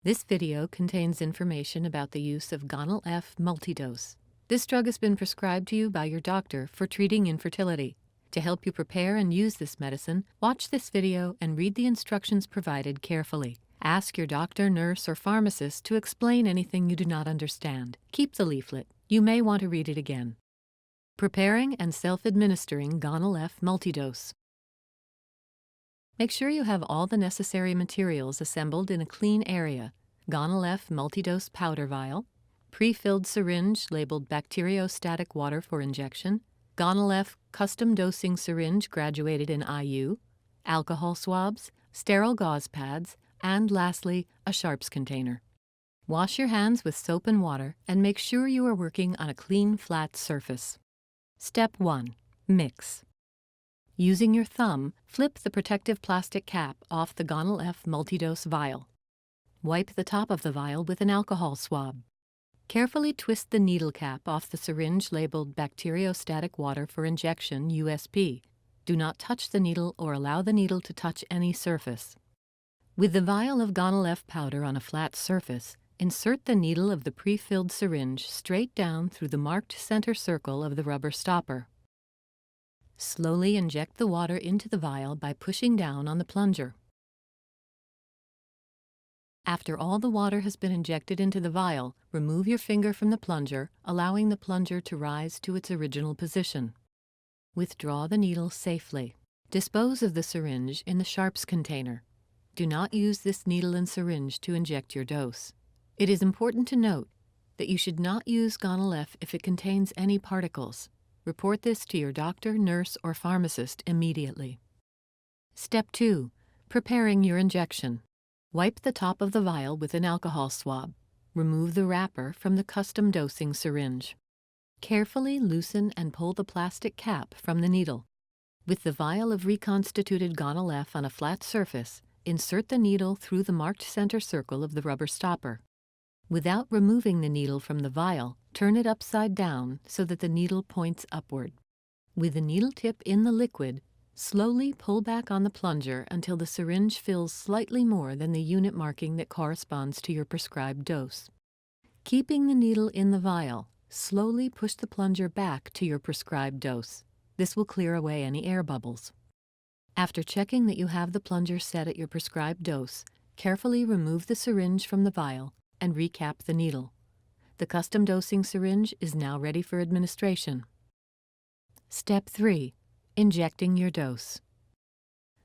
This video contains information about the use of Gonal-f Multi-Dose. This drug has been prescribed to you by your doctor for treating infertility. To help you prepare and use this medicine, watch this video and read the instructions provided carefully. Ask your doctor, nurse, or pharmacist to explain anything you do not understand. Keep the leaflet. You may want to read it again. Preparing and self-administering Gonal-f Multi-Dose. Make sure you have all the necessary materials assembled in a clean area. Gonal-f Multi-Dose powder vial, pre-filled syringe labeled bacteriostatic water for injection, Gonal-f custom dosing syringe graduated in IU, alcohol swabs, sterile gauze pads, and lastly, a sharps container. Wash your hands with soap and water and make sure you are working on a clean, flat surface. Step 1. Mix. Using your thumb, flip the protective plastic cap off the Gonal-f Multi-Dose vial. Wipe the top of the vial with an alcohol swab. Carefully twist the needle cap off the syringe labeled bacteriostatic water for injection USP. Do not touch the needle or allow the needle to touch any surface. With the vial of Gonal-f powder on a flat surface, insert the needle of the pre-filled syringe straight down through the marked center circle of the rubber stopper. Slowly inject the water into the vial by pushing down on the plunger. After all the water has been injected into the vial, remove your finger from the plunger, allowing the plunger to rise to its original position. Withdraw the needle safely. Dispose of the syringe in the sharps container. Do not use this needle and syringe to inject your dose. It is important to note that you should not use Gonal-f if it contains any particles. Report this to your doctor, nurse, or pharmacist immediately. Step 2. Preparing your injection. Wipe the top of the vial with an alcohol swab. Remove the wrapper from the custom dosing syringe. Carefully loosen and pull the plastic cap from the needle. With the vial of reconstituted Gonal-f on a flat surface, insert the needle through the marked center circle of the rubber stopper. Without removing the needle from the vial, turn it upside down so that the needle points upward. With the needle tip in the liquid, slowly pull back on the plunger until the syringe fills slightly more than the unit marking that corresponds to your prescribed dose. Keeping the needle in the vial, slowly push the plunger back to your prescribed dose. This will clear away any air bubbles. After checking that you have the plunger set at your prescribed dose, carefully remove the syringe from the vial and recap the needle. The custom dosing syringe is now ready for administration. Step 3. Injecting your dose.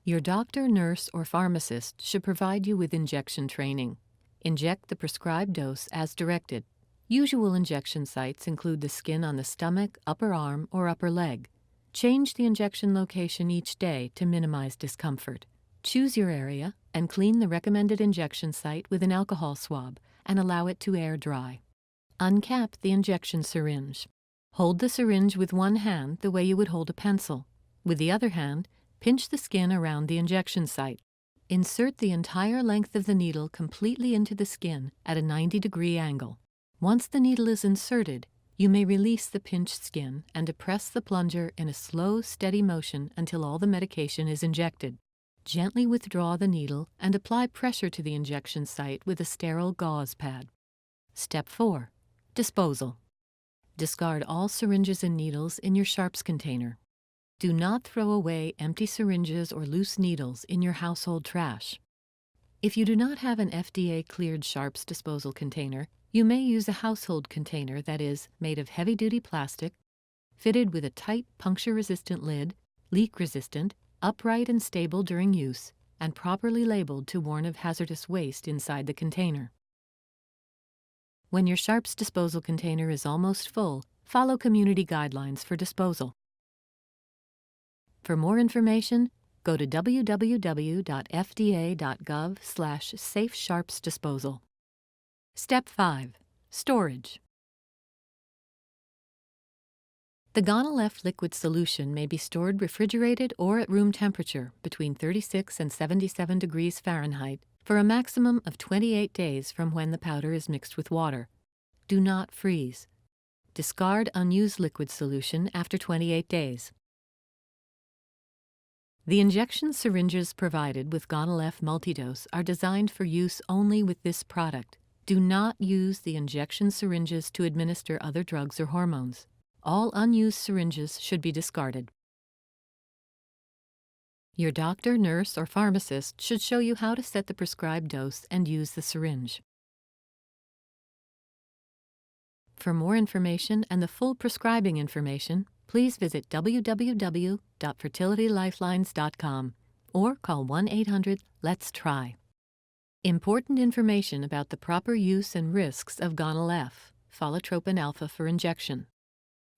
Your doctor, nurse, or pharmacist should provide you with injection training. Inject the prescribed dose as directed. Usual injection sites include the skin on the stomach, upper arm, or upper leg. Change the injection location each day to minimize discomfort. Choose your area and clean the recommended injection site with an alcohol swab and allow it to air dry. Uncap the injection syringe. Hold the syringe with one hand the way you would hold a pencil. With the other hand, pinch the skin around the injection site. Insert the entire length of the needle completely into the skin at a 90-degree angle. Once the needle is inserted, you may release the pinched skin and depress the plunger in a slow, steady motion until all the medication is injected. Gently withdraw the needle and apply pressure to the injection site with a sterile gauze pad. Step 4. Disposal. Discard all syringes and needles in your sharps container. Do not throw away empty syringes or loose needles in your household trash. If you do not have an FDA-cleared sharps disposal container, you may use a household container that is made of heavy-duty plastic, fitted with a tight puncture-resistant lid, leak-resistant, upright and stable during use, and properly labeled to warn of hazardous waste inside the container. When your sharps disposal container is almost full, follow community guidelines for disposal. For more information, go to www.fda.gov/safesharpsdisposal. Step 5. Storage. The Gonal-f liquid solution may be stored refrigerated or at room temperature between 36 and 77 degrees Fahrenheit for a maximum of 28 days from when the powder is mixed with water. Do not freeze. Discard unused liquid solution after 28 days. The injection syringes provided with Gonal-f Multi-Dose are designed for use only with this product. Do not use the injection syringes to administer other drugs or hormones. All unused syringes should be discarded. Your doctor, nurse, or pharmacist should show you how to set the prescribed dose and use the syringe. For more information and the full prescribing information, please visit www.fertilitylifelines.com or call 1-800-LET'S-TRY. Important information about the proper use and risks of Gonal-f, Pholotropin alpha for injection.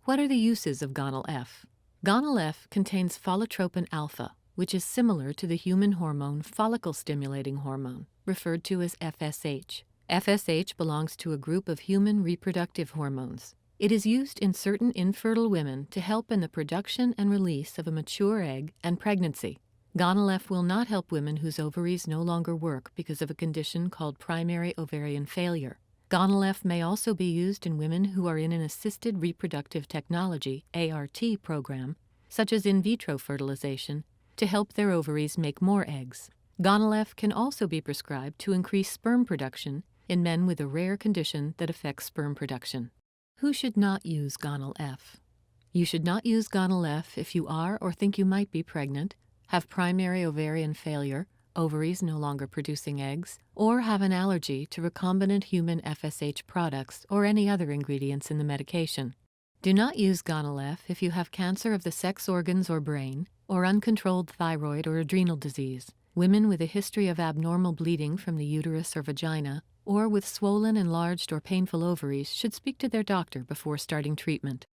What are the uses of Gonal-f? Gonal-f contains Pholotropin alpha, which is similar to the human hormone follicle-stimulating hormone, referred to as FSH. FSH belongs to a group of human reproductive hormones. It is used in certain infertile women to help in the production and release of a mature egg and pregnancy. Gonal-f will not help women whose ovaries no longer work because of a condition called primary ovarian failure. Gonal-f may also be used in women who are in an assisted reproductive technology (ART) program, such as in vitro fertilization, to help their ovaries make more eggs. Gonal-f can also be prescribed to increase sperm production in men with a rare condition that affects sperm production. Who should not use Gonal-f? You should not use Gonal-f if you are or think you might be pregnant, have primary ovarian failure, ovaries no longer producing eggs, or have an allergy to recombinant human FSH products or any other ingredients in the medication. Do not use Gonal-f if you have cancer of the sex organs or brain, or uncontrolled thyroid or adrenal disease, women with a history of abnormal bleeding from the uterus or vagina, or with swollen, enlarged, or painful ovaries should speak to their doctor before starting treatment.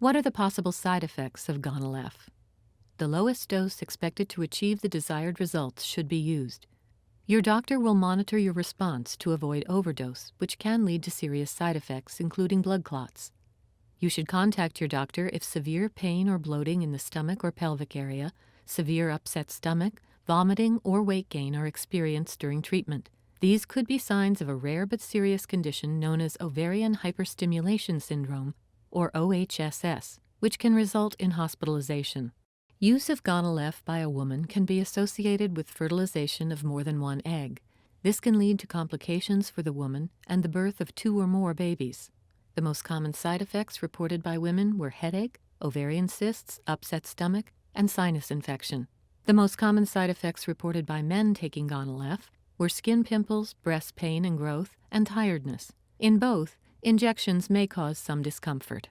What are the possible side effects of Gonal-f? The lowest dose expected to achieve the desired results should be used. Your doctor will monitor your response to avoid overdose, which can lead to serious side effects, including blood clots. You should contact your doctor if severe pain or bloating in the stomach or pelvic area, severe upset stomach, vomiting, or weight gain are experienced during treatment. These could be signs of a rare but serious condition known as ovarian hyperstimulation syndrome, or OHSS, which can result in hospitalization. Use of Gonal-f by a woman can be associated with fertilization of more than one egg. This can lead to complications for the woman and the birth of 2 or more babies. The most common side effects reported by women were headache, ovarian cysts, upset stomach, and sinus infection. The most common side effects reported by men taking Gonal-f were skin pimples, breast pain and growth, and tiredness. In both, injections may cause some discomfort.